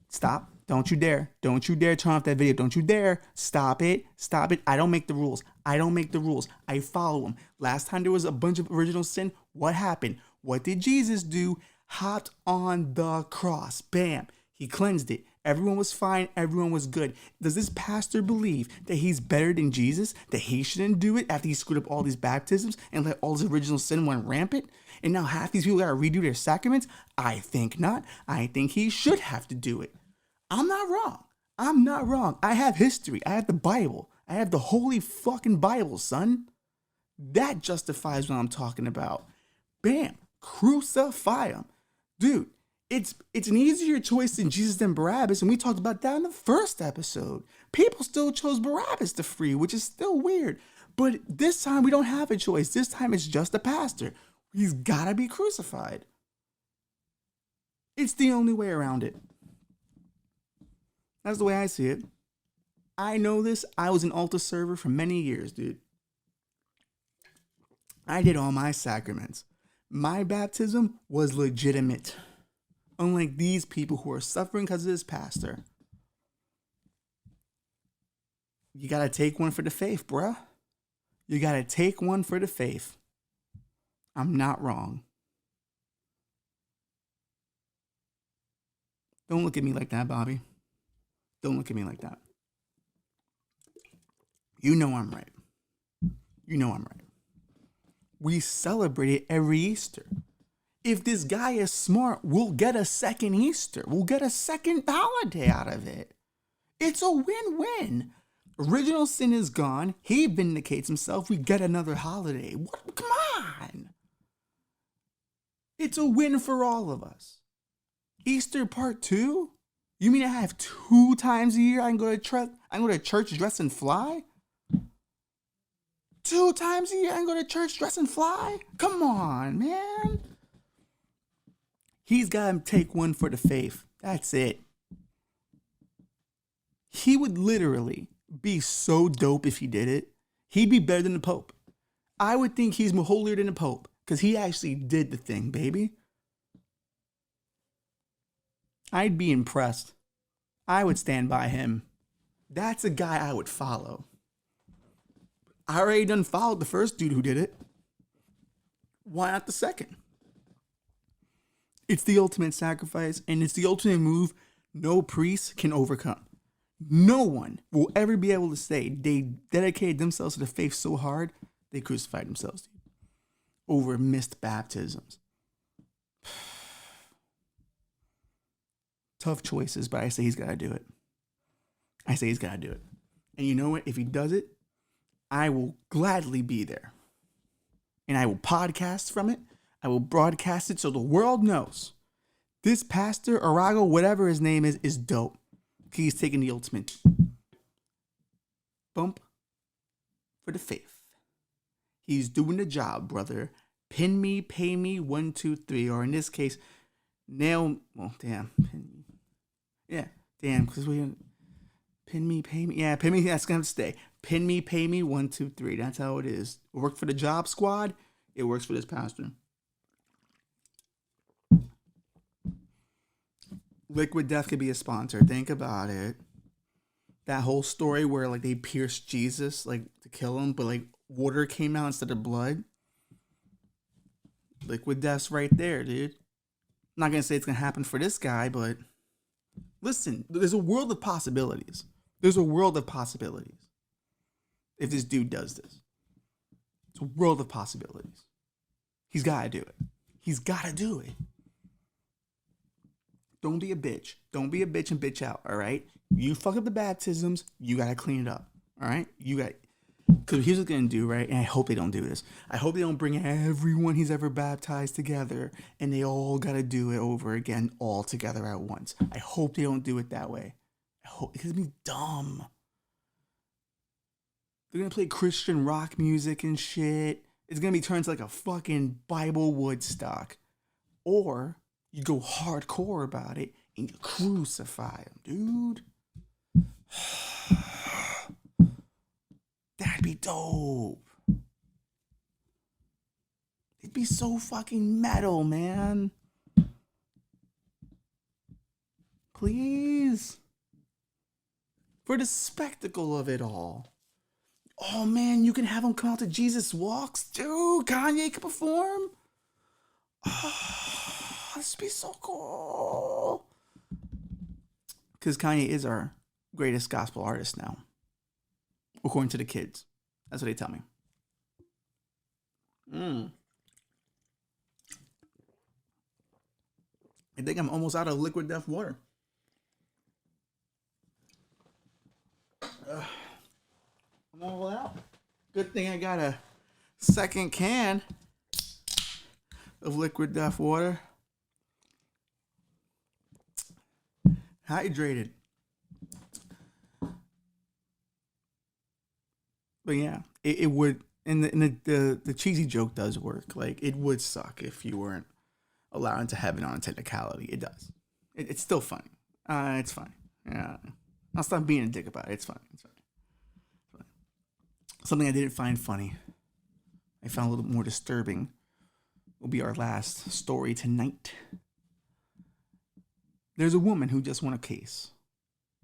Stop. Don't you dare. Don't you dare turn off that video. Don't you dare. Stop it. Stop it. I don't make the rules. I follow them. Last time there was a bunch of original sin, what happened? What did Jesus do? Hopped on the cross. Bam. He cleansed it. Everyone was fine. Everyone was good. Does this pastor believe that he's better than Jesus? That he shouldn't do it after he screwed up all these baptisms and let all his original sin run rampant? And now half these people got to redo their sacraments? I think not. I think he should have to do it. I'm not wrong. I have history. I have the Bible. I have the holy fucking Bible, son. That justifies what I'm talking about. Bam. Crucify him. Dude, it's an easier choice than Jesus than Barabbas, and we talked about that in the first episode. People still chose Barabbas to free, which is still weird. But this time we don't have a choice. This time it's just a pastor. He's gotta be crucified. It's the only way around it. That's the way I see it. I know this. I was an altar server for many years, dude. I did all my sacraments. My baptism was legitimate. Unlike these people who are suffering because of this pastor. You gotta take one for the faith, bruh. You gotta take one for the faith. I'm not wrong. Don't look at me like that, Bobby. Don't look at me like that. You know I'm right. We celebrate it every Easter. If this guy is smart, we'll get a second Easter. We'll get a second holiday out of it. It's a win-win. Original sin is gone. He vindicates himself. We get another holiday. What? Come on. It's a win for all of us. Easter part 2? You mean I have 2 times a year I can go to church dress and fly? 2 times a year I can go to church dress and fly? Come on, man. He's got to take one for the faith. That's it. He would literally be so dope if he did it. He'd be better than the Pope. I would think he's more holier than the Pope because he actually did the thing, baby. I'd be impressed. I would stand by him. That's a guy I would follow. I already done followed the first dude who did it. Why not the second? It's the ultimate sacrifice, and it's the ultimate move no priest can overcome. No one will ever be able to say they dedicated themselves to the faith so hard they crucified themselves over missed baptisms. Tough choices, but I say he's got to do it. I say he's got to do it. And you know what? If he does it, I will gladly be there. And I will podcast from it. I will broadcast it so the world knows this pastor, Arago, whatever his name is dope. He's taking the ultimate bump for the faith. He's doing the job, brother. Pin me, pay me, 1, 2, 3. Or in this case, nail. Well, damn. Pin me. Yeah, damn. Because we pin me, pay me. Yeah, pin me. That's gonna have to stay. Pin me, pay me, 1, 2, 3. That's how it is. It worked for the job squad. It works for this pastor. Liquid Death could be a sponsor. Think about it. That whole story where like they pierced Jesus like to kill him, but like water came out instead of blood. Liquid Death's right there, dude. I'm not gonna say it's gonna happen for this guy, but listen, there's a world of possibilities. There's a world of possibilities. If this dude does this, it's a world of possibilities. He's gotta do it. He's gotta do it. Don't be a bitch. Don't be a bitch and bitch out, all right? You fuck up the baptisms, you gotta clean it up, all right? You got, because here's what they're gonna do, right? And I hope they don't do this. I hope they don't bring everyone he's ever baptized together and they all gotta do it over again all together at once. I hope they don't do it that way. I hope, it's gonna be dumb. They're gonna play Christian rock music and shit. It's gonna be turned to like a fucking Bible Woodstock. Or you go hardcore about it and you crucify him, dude. That'd be dope. It'd be so fucking metal, man. Please. For the spectacle of it all. Oh man, you can have him come out to Jesus Walks, dude. Kanye can perform. Oh, this would be so cool. Because Kanye is our greatest gospel artist now, according to the kids. That's what they tell me. I think I'm almost out of Liquid Death water. I'm all out. Good thing I got a second can of Liquid Death water. Hydrated. But yeah, it would, and the cheesy joke does work. Like, it would suck if you weren't allowed into heaven on a technicality. It does. It's still funny. It's funny. Yeah. I'll stop being a dick about it. It's funny. It's funny. Something I didn't find funny, I found a little more disturbing, will be our last story tonight. There's a woman who just won a case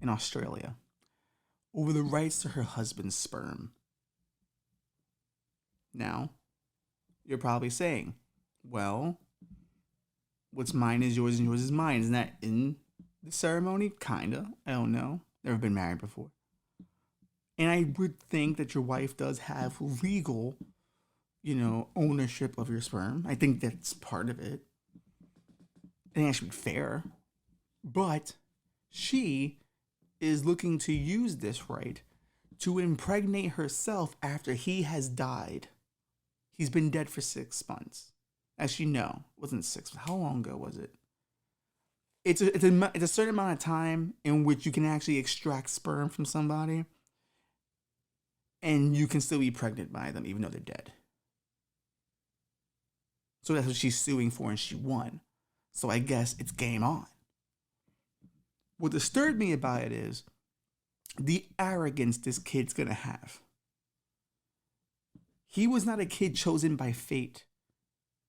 in Australia over the rights to her husband's sperm. Now, you're probably saying, well, what's mine is yours and yours is mine. Isn't that in the ceremony? Kinda. I don't know. Never been married before. And I would think that your wife does have legal, ownership of your sperm. I think that's part of it. I think that should be fair. But she is looking to use this right to impregnate herself after he has died. He's been dead for 6 months. As you know, it wasn't 6 months. How long ago was it? It's a certain amount of time in which you can actually extract sperm from somebody. And you can still be pregnant by them even though they're dead. So that's what she's suing for, and she won. So I guess it's game on. What disturbed me about it is the arrogance this kid's gonna have. He was not a kid chosen by fate.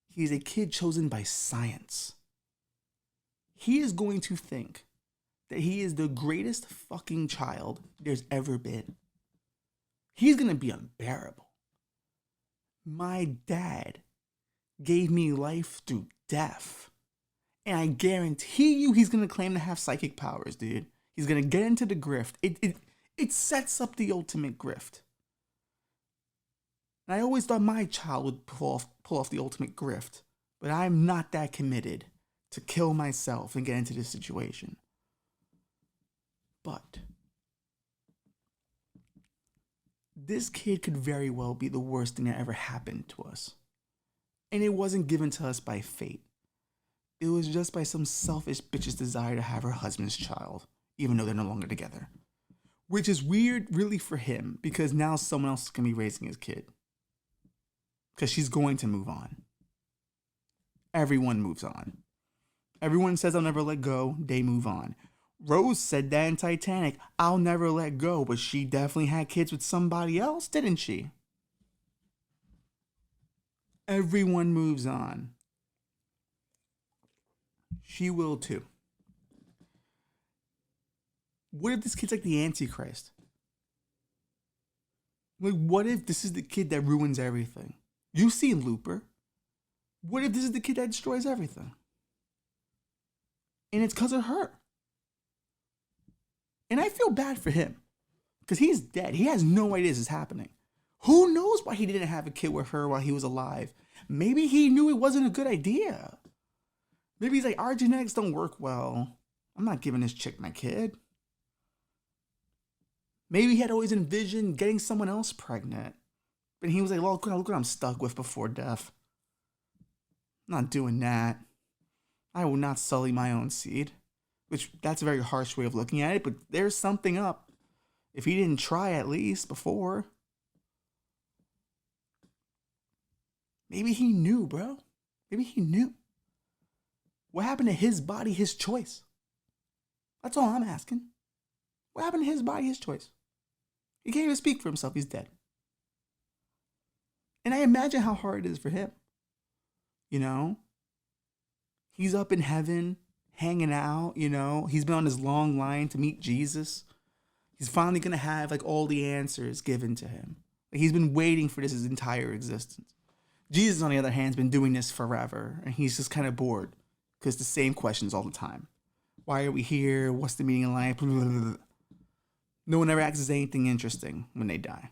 He's a kid chosen by science. He is going to think that he is the greatest fucking child there's ever been. He's going to be unbearable. My dad gave me life through death. And I guarantee you he's going to claim to have psychic powers, dude. He's going to get into the grift. It sets up the ultimate grift. And I always thought my child would pull off the ultimate grift. But I'm not that committed to kill myself and get into this situation. But this kid could very well be the worst thing that ever happened to us. And it wasn't given to us by fate. It was just by some selfish bitch's desire to have her husband's child, even though they're no longer together. Which is weird, really, for him, because now someone else is going to be raising his kid. Because she's going to move on. Everyone moves on. Everyone says, I'll never let go. They move on. Rose said that in Titanic. I'll never let go. But she definitely had kids with somebody else, didn't she? Everyone moves on. She will too. What if this kid's like the Antichrist? Like, what if this is the kid that ruins everything? You've seen Looper. What if this is the kid that destroys everything? And it's because of her. And I feel bad for him. Because he's dead. He has no idea this is happening. Who knows why he didn't have a kid with her while he was alive? Maybe he knew it wasn't a good idea. Maybe he's like, our genetics don't work well. I'm not giving this chick my kid. Maybe he had always envisioned getting someone else pregnant. But he was like, well, look what I'm stuck with before death. I'm not doing that. I will not sully my own seed. Which, that's a very harsh way of looking at it, but there's something up. If he didn't try at least before. Maybe he knew, bro. Maybe he knew. What happened to his body, his choice? That's all I'm asking. What happened to his body, his choice? He can't even speak for himself. He's dead. And I imagine how hard it is for him. You know? He's up in heaven, hanging out, you know? He's been on this long line to meet Jesus. He's finally going to have, like, all the answers given to him. Like, he's been waiting for this his entire existence. Jesus, on the other hand, has been doing this forever. And he's just kind of bored. Because the same questions all the time. Why are we here? What's the meaning of life? Blah, blah, blah, blah. No one ever asks anything interesting when they die.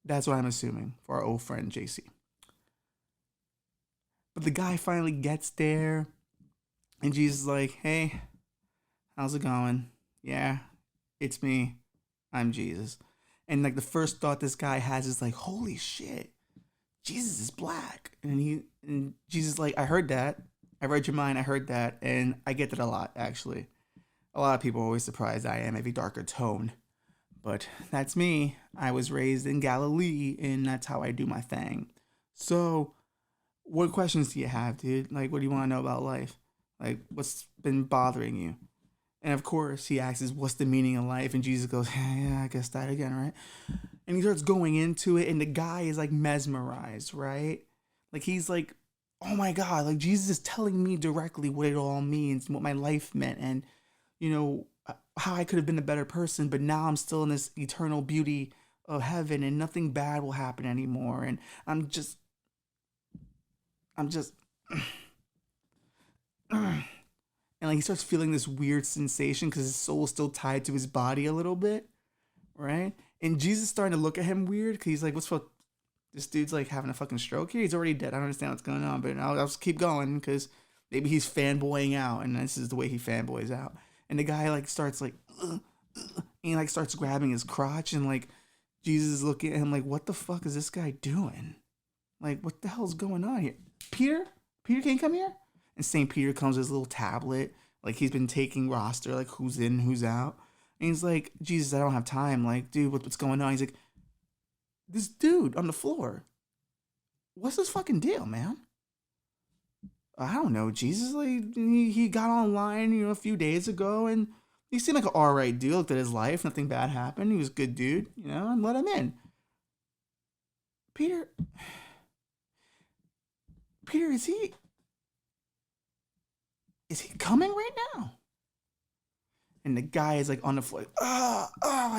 That's what I'm assuming for our old friend JC. But the guy finally gets there. And Jesus is like, hey, how's it going? Yeah, it's me. I'm Jesus. And like the first thought this guy has is like, holy shit, Jesus is black. And Jesus is like, I heard that. I read your mind. I heard that. And I get that a lot, actually. A lot of people are always surprised I am a darker tone. But that's me. I was raised in Galilee, and that's how I do my thing. So, what questions do you have, dude? Like, what do you want to know about life? Like, what's been bothering you? And of course, he asks, what's the meaning of life? And Jesus goes, yeah, I guess that again, right? And he starts going into it, and the guy is like mesmerized, right? Like, he's like, oh my God, like Jesus is telling me directly what it all means, what my life meant, and, you know, how I could have been a better person, but now I'm still in this eternal beauty of heaven, and nothing bad will happen anymore. And I'm just, and like he starts feeling this weird sensation because his soul is still tied to his body a little bit, right? And Jesus is starting to look at him weird because he's like, what's for this dude's like having a fucking stroke here? He's already dead. I don't understand what's going on, but I'll just keep going because maybe he's fanboying out, and this is the way he fanboys out. And the guy like starts like, and he like starts grabbing his crotch, and like Jesus is looking at him like, what the fuck is this guy doing? Like, what the hell's going on here? Peter, can you come here? And St. Peter comes with his little tablet, like he's been taking roster, like who's in, who's out. And he's like, Jesus, I don't have time. Like, dude, what's going on? He's like, this dude on the floor, what's his fucking deal, man? I don't know, Jesus. Like, he got online, you know, a few days ago, and he seemed like an alright dude. Looked at his life, nothing bad happened. He was a good dude, you know, and let him in. Peter, is he coming right now? And the guy is like on the floor,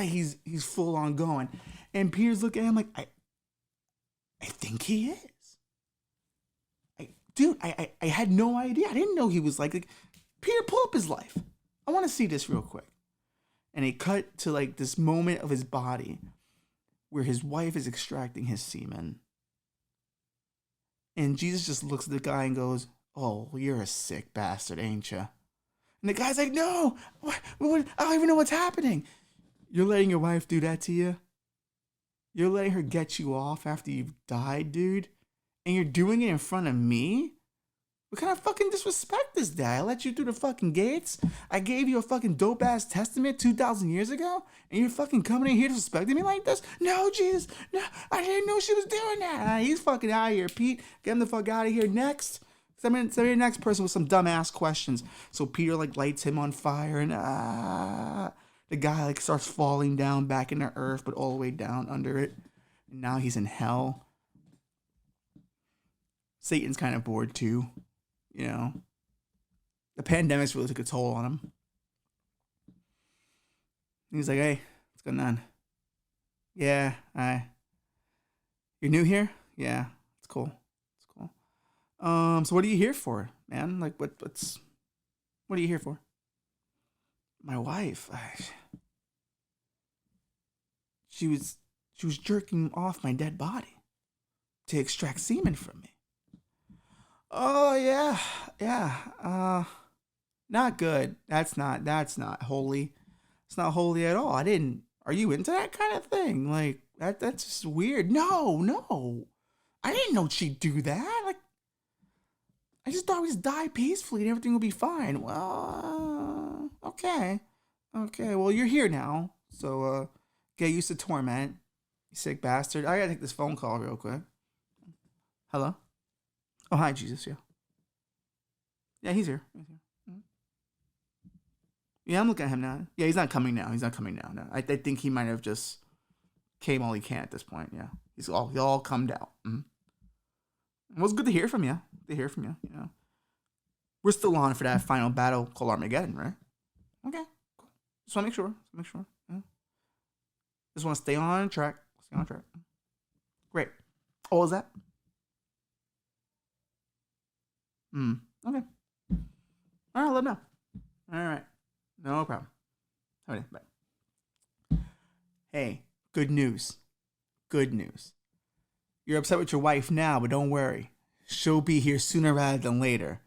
he's full on going. And Peter's looking at him like, I think he is. I had no idea. I didn't know he was like Peter, pull up his life. I want to see this real quick. And he cut to like this moment of his body where his wife is extracting his semen. And Jesus just looks at the guy and goes, "Oh, you're a sick bastard, ain't you?" And the guy's like, "No, what, I don't even know what's happening." You're letting your wife do that to you? You're letting her get you off after you've died, dude? And you're doing it in front of me? What kind of fucking disrespect is that? I let you through the fucking gates. I gave you a fucking dope ass testament 2,000 years ago, and you're fucking coming in here disrespecting me like this? No, Jesus, no, I didn't know she was doing that. He's fucking out of here, Pete. Get him the fuck out of here next. Send me the next person with some dumbass questions. So Peter like lights him on fire, and the guy like starts falling down back into earth, but all the way down under it. And now he's in hell. Satan's kind of bored too. You know, the pandemic's really took a toll on him. He's like, "Hey, what's going on?" "Yeah, you're new here?" "Yeah, it's cool. It's cool. So what are you here for, man? Like, what are you here for?" "My wife, she was jerking off my dead body to extract semen from me." "Oh yeah. Not good. That's not holy. It's not holy at all. Are you into that kind of thing? Like that's just weird." No. I didn't know she'd do that. Like, I just thought we'd just die peacefully and everything would be fine. Well, okay. Well, you're here now, so get used to torment, you sick bastard. I gotta take this phone call real quick. Hello? Oh, hi, Jesus. Yeah, he's here. Yeah, I'm looking at him now. Yeah, he's not coming now. No, I think he might have just came all he can at this point. Yeah, he all calmed out. It was good to hear from you. You know, we're still on for that final battle called Armageddon, right? Okay, cool. Just want to make sure. Yeah. Just want to stay on track. Great. Oh, what was that? Okay. All right, let me know. All right. No problem. All right, bye. Hey, good news. You're upset with your wife now, but don't worry. She'll be here sooner rather than later.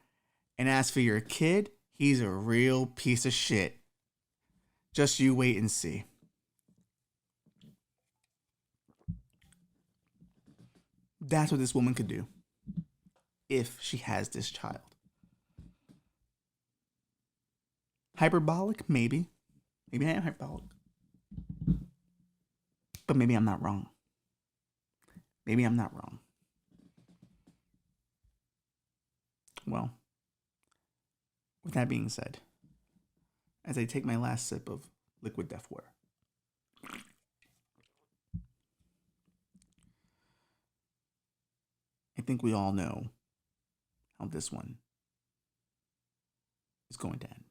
And as for your kid, he's a real piece of shit. Just you wait and see. That's what this woman could do if she has this child. Hyperbolic? Maybe. Maybe I am hyperbolic. But maybe I'm not wrong. Well, with that being said, as I take my last sip of liquid death water, I think we all know how this one is going to end.